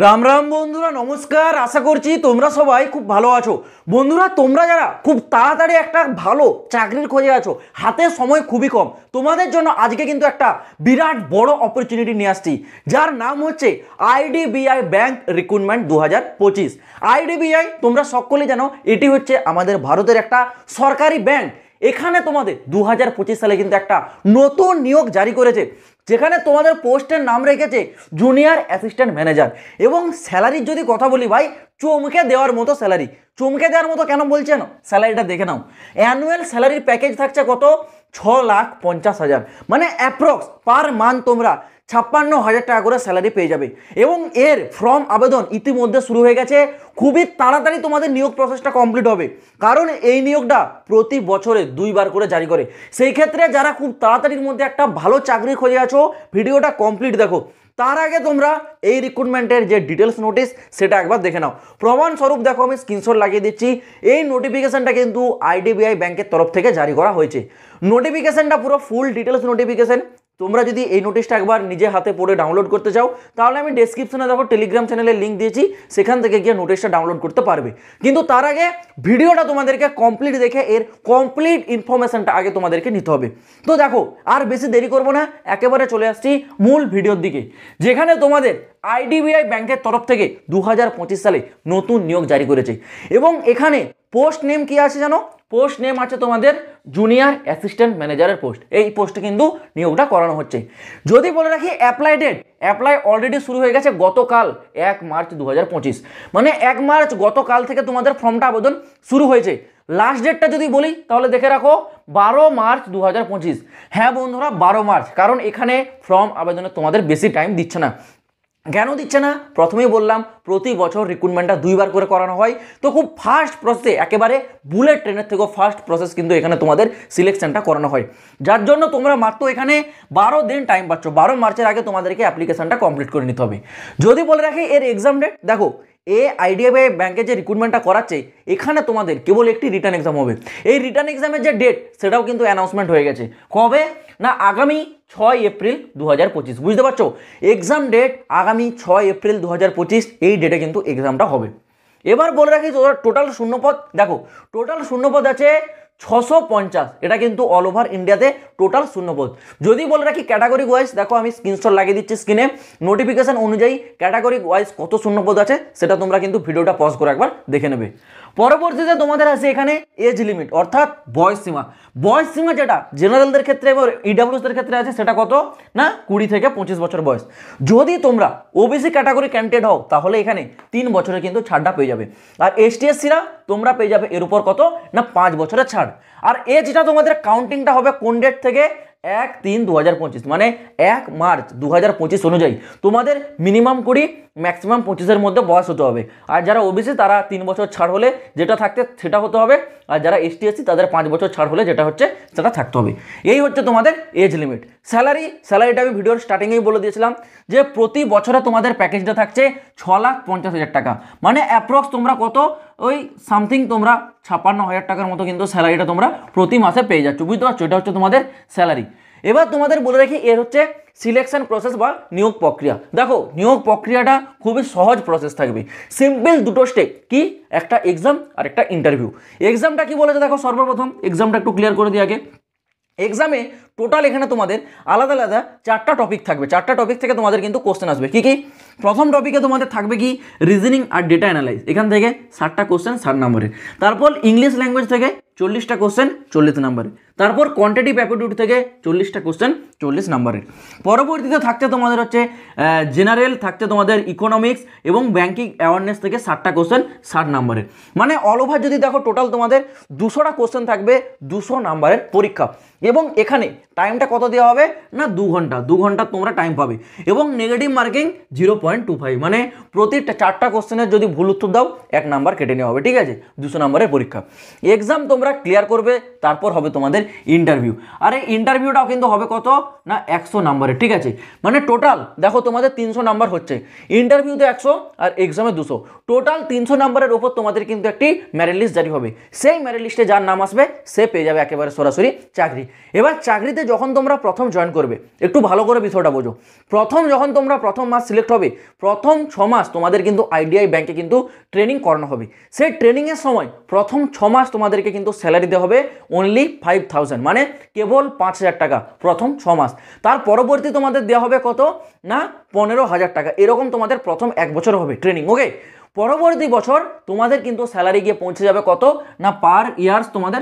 রাম রাম বন্ধুরা, নমস্কার। আশা করছি তোমরা সবাই খুব ভালো আছো। বন্ধুরা, তোমরা যারা খুব তাড়াতাড়ি একটা ভালো চাকরির খোঁজে আছো, হাতে সময় খুবই কম, তোমাদের জন্য আজকে কিন্তু একটা বিরাট বড় অপরচুনিটি নিয়ে আসছি, যার নাম হচ্ছে আইডিবিআই ব্যাংক রিক্রুটমেন্ট 2025। আইডিবিআই তোমরা সকলেই জানো, এটি হচ্ছে আমাদের ভারতের একটা সরকারি ব্যাংক। এখানে তোমাদের 2025 সালে কিন্তু একটা নতুন নিয়োগ জারি করেছে, যেখানে তোমাদের পোস্টের নাম রেখেছে জুনিয়র অ্যাসিস্ট্যান্ট ম্যানেজার। এবং স্যালারির যদি কথা বলি ভাই, চমকে দেওয়ার মতো স্যালারি। চমকে দেওয়ার মতো কেন বলছেন? স্যালারিটা দেখে নাও। অ্যানুয়াল স্যালারির প্যাকেজ থাকছে কত? 6,50,000, মানে অ্যাপ্রক্স পার মান্থ তোমরা 56,000 টাকা করে স্যালারি পেয়ে যাবে। এবং এর ফর্ম আবেদন ইতিমধ্যে শুরু হয়ে গেছে। খুবই তাড়াতাড়ি তোমাদের নিয়োগ প্রসেসটা কমপ্লিট হবে, কারণ এই নিয়োগটা প্রতি বছরে 2বার করে জারি করে। সেই ক্ষেত্রে যারা খুব তাড়াতাড়ির মধ্যে একটা ভালো চাকরি খোঁজে আছো, ভিডিওটা কমপ্লিট দেখো। তার আগে তোমরা এই রিক্রুটমেন্টের যে ডিটেলস নোটিশ সেটা একবার দেখে নাও। প্রমাণস্বরূপ দেখো, আমি স্ক্রিনশট লাগিয়ে দিচ্ছি। এই নোটিফিকেশনটা কিন্তু আইডিবিআই ব্যাংকের তরফ থেকে জারি করা হয়েছে। নোটিফিকেশনটা পুরো ফুল ডিটেলস নোটিফিকেশন। তোমরা যদি এই নোটিশটা একবার নিজে হাতে পড়ে ডাউনলোড করতে চাও, তাহলে আমি ডেসক্রিপশনে দেখো টেলিগ্রাম চ্যানেলের লিঙ্ক দিয়েছি, সেখান থেকে গিয়ে নোটিশটা ডাউনলোড করতে পারবে। কিন্তু তার আগে ভিডিওটা তোমাদেরকে কমপ্লিট দেখে এর কমপ্লিট ইনফরমেশনটা আগে তোমাদেরকে নিতে হবে। তো দেখো, আর বেশি দেরি করবো না, একেবারে চলে আসছি মূল ভিডিওর দিকে, যেখানে তোমাদের আইডিবিআই ব্যাংকের তরফ থেকে 2025 সালে নতুন নিয়োগ জারি করেছে। এবং এখানে পোস্ট নেম কি আছে জানো? পোস্ট নেম আছে তোমাদের জুনিয়র অ্যাসিস্ট্যান্ট ম্যানেজারের পোস্ট। এই পোস্টে কিন্তু নিয়োগটা করানো হচ্ছে। যদি বলে রাখি অ্যাপ্লাই ডেট, অ্যাপ্লাই অলরেডি শুরু হয়ে গেছে গতকাল 1 মার্চ 2025, মানে 1 মার্চ গতকাল থেকে তোমাদের ফর্মটা আবেদন শুরু হয়েছে। লাস্ট ডেটটা যদি বলি তাহলে দেখে রাখো 12 মার্চ 2025। হ্যাঁ বন্ধুরা, 12 মার্চ, কারণ এখানে ফর্ম আবেদনে তোমাদের বেশি টাইম দিচ্ছে না। কেন দিচ্ছে না? প্রথমেই বললাম, প্রতি বছর রিক্রুটমেন্টটা 2বার করে করানো হয়, তো খুব ফাস্ট প্রসেসে, একেবারে বুলেট ট্রেনের থেকেও ফাস্ট প্রসেস কিন্তু এখানে তোমাদের সিলেকশনটা করানো হয়, যার জন্য তোমরা মাত্র এখানে 12 দিন টাইম পাচ্ছ। 12 মার্চের আগে তোমাদেরকে অ্যাপ্লিকেশনটা কমপ্লিট করে নিতে হবে। যদি বলে রাখি এর এক্সাম ডেট, দেখো আইডিবিআই ব্যাংকে যে রিক্রুটমেন্টটা করাচ্ছে, এখানে তোমাদের কেবল একটি রিটার্ন এক্সাম হবে। এই রিটার্ন এক্সামের যে ডেট, সেটাও কিন্তু অ্যানাউন্সমেন্ট হয়ে গেছে। কবে না? আগামী 6 এপ্রিল 2025। বুঝতে পারছো? এক্সাম ডেট আগামী 6 এপ্রিল 2025, এই ডেটে কিন্তু এক্সামটা হবে। এবার বলে রাখি টোটাল শূন্যপদ, দেখো টোটাল শূন্যপদ আছে 650। এটা কিন্তু অল ওভার ইন্ডিয়াতে টোটাল শূন্যপদ। যদি বলে রাখি ক্যাটাগরি ওয়াইজ, দেখো আমি স্ক্রিনশট লাগিয়ে দিচ্ছি স্ক্রিনে। নোটিফিকেশন অনুযায়ী ক্যাটাগরি ওয়াইজ কত শূন্যপদ আছে সেটা তোমরা কিন্তু ভিডিওটা পজ করে একবার দেখে নেবে। পরবর্তীতে তোমাদের আছে এখানে এজ লিমিট, অর্থাৎ বয়স সীমা। বয়স সীমা যেটা জেনারেলদের ক্ষেত্রে এবং ইডাব্লিউএসদের ক্ষেত্রে আছে, সেটা কত না 20 থেকে 25 বছর বয়স। যদি তোমরা ওবিসি ক্যাটাগরি ক্যান্ডিডেট হও, তাহলে এখানে 3 বছরের কিন্তু ছাড়টা পেয়ে যাবে। আর এসটি এসসিরা তোমরা পেয়ে যাবে এর উপর কত না 5 বছরের ছাড়। আর এজটা তোমাদের কাউন্টিংটা হবে কোন ডেট থেকে? 1/3/2025, মানে 1 মার্চ 2025 অনুযায়ী তোমাদের মিনিমাম 20, ম্যাক্সিমাম 25-এর মধ্যে বয়স হতে হবে। আর যারা ওবিসি তারা 3 বছর ছাড় হলে যেটা থাকতে সেটা হতে হবে। আর যারা এসটি এসসি তাদের 5 বছর ছাড় হলে যেটা হচ্ছে সেটা থাকতে হবে। এই হচ্ছে তোমাদের এজ লিমিট। স্যালারিটা আমি ভিডিওর স্টার্টিংয়েই বলে দিয়েছিলাম যে প্রতি বছরে তোমাদের প্যাকেজটা থাকছে 6,50,000 টাকা, মানে অ্যাপ্রক্স তোমরা কত ওই সামথিং তোমরা 56,000 টাকার মতো কিন্তু স্যালারিটা তোমরা প্রতি মাসে পেয়ে যাচ্ছ। বুঝতে পারছো? এটা হচ্ছে তোমাদের স্যালারি। এবার তোমাদের বলে রাখি এর হচ্ছে সিলেকশন প্রসেস বা নিয়োগ প্রক্রিয়া। দেখো, নিয়োগ প্রক্রিয়াটা খুবই সহজ প্রসেস থাকবে। সিম্পল দুটো স্টেপ, কি একটা এক্সাম আর একটা ইন্টারভিউ। এক্সামটা কি বলেছে দেখো, সর্বপ্রথম এক্সামটা একটু ক্লিয়ার করে দিই আগে। এক্সামে টোটাল এখানে তোমাদের আলাদা আলাদা 4টা টপিক থাকবে। 4টা টপিক থেকে তোমাদের কিন্তু কোশ্চেন আসবে। কি কি? প্রথম টপিকে তোমাদের থাকবে কি রিজনিং আর ডেটা অ্যানালাইজ, এখান থেকে 60টা কোশ্চেন 60 নম্বরের। তারপর ইংলিশ ল্যাঙ্গুয়েজ থেকে 40টা কোশ্চেন 40 নম্বরের। তারপর কোয়ান্টিটিভ অ্যাপটিটিউড থেকে 40টা কোশ্চেন 40 নম্বরের। পরবর্তীতে থাকছে তোমাদের হচ্ছে জেনারেল, থাকছে তোমাদের ইকোনমিক্স এবং ব্যাংকিং অ্যাওয়ারনেস থেকে 60টা কোশ্চেন 60 নম্বরের। মানে অল ওভার যদি দেখো টোটাল তোমাদের 200টা কোশ্চেন থাকবে, 200 নম্বরের পরীক্ষা। এবং এখানে টাইমটা কত দেওয়া হবে না 2 ঘন্টা। 2 ঘন্টা তোমরা টাইম পাবে। এবং নেগেটিভ মার্কিং 0.25, মানে প্রতি 4টা কোশ্চেনের যদি ভুল উত্তর দাও 1 নাম্বার কেটে নেওয়া হবে। ঠিক আছে? 200 নম্বরের পরীক্ষা। এক্সাম তোমরা ক্লিয়ার করবে, তারপর হবে তোমাদের ইন্টারভিউ। আর এই ইন্টারভিউটাও কিন্তু হবে কত না 100 নাম্বারের, ঠিক আছে। মানে টোটাল দেখো তোমাদের 300 নাম্বার হচ্ছে, ইন্টারভিউতে 100 আর এক্সামে 200, টোটাল 300 নাম্বারের ওপর তোমাদের কিন্তু একটি মেরিট লিস্ট জারি হবে। সেই মেরিট লিস্টে যার নাম আসবে সে পেয়ে যাবে একেবারে সরাসরি চাকরি। এবার চাকরিতে যখন তোমরা প্রথম জয়েন করবে, একটু ভালো করে বিষয়টা বোঝো। প্রথম যখন তোমরা প্রথম মাস সিলেক্ট হবে, প্রথম 6 মাস তোমাদের কিন্তু আইডিআই ব্যাংকে কিন্তু ট্রেনিং করানো হবে। সেই ট্রেনিংয়ের সময় প্রথম 6 মাস তোমাদেরকে কিন্তু স্যালারি দেওয়া হবে অনলি 5000, মানে কেবল 5000 টাকা প্রথম 6 মাস। তার পরবর্তী তোমাদের দেওয়া হবে কত না 15000 টাকা, এরকম তোমাদের প্রথম 1 বছর হবে ট্রেনিং, ওকে। পরবর্তী বছর তোমাদের কিন্তু স্যালারি গিয়ে পৌঁছে যাবে কত না পার ইয়ার্স তোমাদের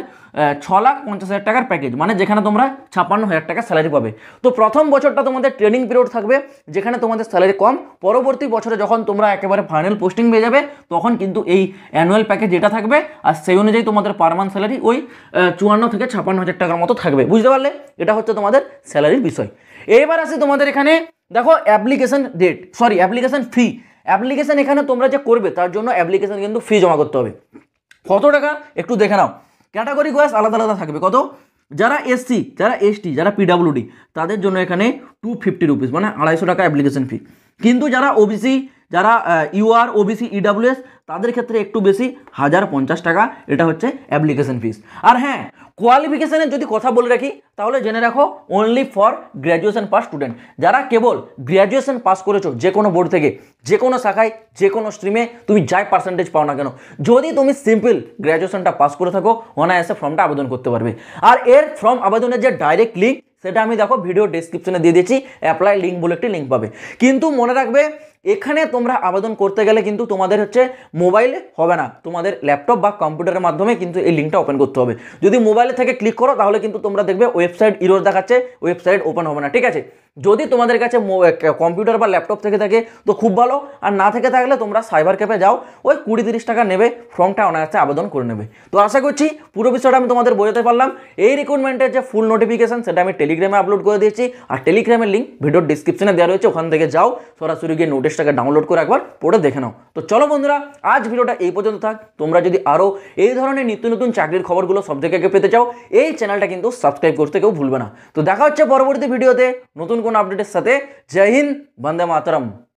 6,50,000 টাকার প্যাকেজ, মানে যেখানে তোমরা 56,000 টাকা স্যালারি পাবে। তো প্রথম বছরটা তোমাদের ট্রেনিং পিরিয়ড থাকবে, যেখানে তোমাদের স্যালারি কম। পরবর্তী বছরে যখন তোমরা একেবারে ফাইনাল পোস্টিং পেয়ে যাবে, তখন কিন্তু এই অ্যানুয়াল প্যাকেজ যেটা থাকবে, আর সেই অনুযায়ী তোমাদের পার মান্থ স্যালারি ওই 54 থেকে 56,000 টাকার মতো থাকবে, বুঝতে পারলে? এটা হচ্ছে তোমাদের স্যালারির বিষয়। এবার আসি তোমাদের এখানে দেখো application date, sorry application fee. Application এখানে তোমরা যে করবে তার জন্য অ্যাপ্লিকেশন কিন্তু ফি জমা করতে হবে। কত টাকা একটু দেখে নাও। ক্যাটাগরি ওয়াইজ আলাদা আলাদা থাকবে। কত? যারা এসসি, যারা এসটি, যারা পিডাব্লিউডি তাদের জন্য এখানে 250 রুপিস, মানে 250 টাকা অ্যাপ্লিকেশন ফি। কিন্তু যারা ওবিসি, যারা ইউআর, ওবিসি, ইডাব্লিউএস তাদের ক্ষেত্রে একটু বেশি, 1050 টাকা এটা হচ্ছে অ্যাপ্লিকেশন ফিস। আর হ্যাঁ, কোয়ালিফিকেশনের যদি কথা বলে রাখি তাহলে জেনে রাখো only for graduation pass student. যারা কেবল গ্র্যাজুয়েশন পাস করেছো যে কোনো বোর্ড থেকে, যে কোনো শাখায়, যে কোনো স্ট্রিমে তুমি যাই পার্সেন্টেজ পাও না কেন, যদি তুমি সিম্পল গ্র্যাজুয়েশনটা পাস করে থাকো, অনায়াসে ফর্মটা আবেদন করতে পারবে। আর এর ফর্ম আবেদনের যে ডাইরেক্ট লিঙ্ক সেটা আমি দেখো ভিডিও ডেসক্রিপশনে দিয়ে দিয়েছি, অ্যাপ্লাই লিঙ্ক বলে একটি লিঙ্ক পাবে। কিন্তু মনে রাখবে এখানে তোমরা আবেদন করতে গেলে কিন্তু তোমাদের হচ্ছে মোবাইলে হবে না, তোমাদের ল্যাপটপ বা কম্পিউটারের মাধ্যমে কিন্তু এই লিঙ্কটা ওপেন করতে হবে। যদি মোবাইলে থেকে ক্লিক করো তাহলে কিন্তু তোমরা দেখবে ওয়েবসাইট ইরর দেখাচ্ছে, ওয়েবসাইট ওপেন হবে না, ঠিক আছে। যদি তোমাদের কাছে কম্পিউটার বা ল্যাপটপ থেকে থাকে তো খুব ভালো, আর না থেকে থাকলে তোমরা সাইবার ক্যাফে যাও, ওই 20-30 টাকা নেবে, ফর্মটা অনায়াসে আবেদন করে নেবে। তো আশা করছি পুরো বিষয়টা আমি তোমাদের বোঝাতে পারলাম। এই রিক্রুটমেন্টের যে ফুল নোটিফিকেশন সেটা আমি টেলিগ্রামে আপলোড করে দিয়েছি, আর টেলিগ্রামের লিঙ্ক ভিডিওর ডিসক্রিপশনে দেওয়া রয়েছে, ওখান থেকে যাও সরাসরি গিয়ে নোটিশটাকে ডাউনলোড করে একবার পড়ে দেখে নাও। তো চলো বন্ধুরা, আজ ভিডিওটা এই পর্যন্ত থাক। তোমরা যদি আরও এই ধরনের নিত্য নতুন চাকরির খবরগুলো সব থেকে আগে পেতে চাও, এই চ্যানেলটা কিন্তু সাবস্ক্রাইব করতে কেউ ভুলবে না। তো দেখা হচ্ছে পরবর্তী ভিডিওতে নতুন কোন আপডেটের সাথে। জয় হিন্দ, বন্দে মাতরম।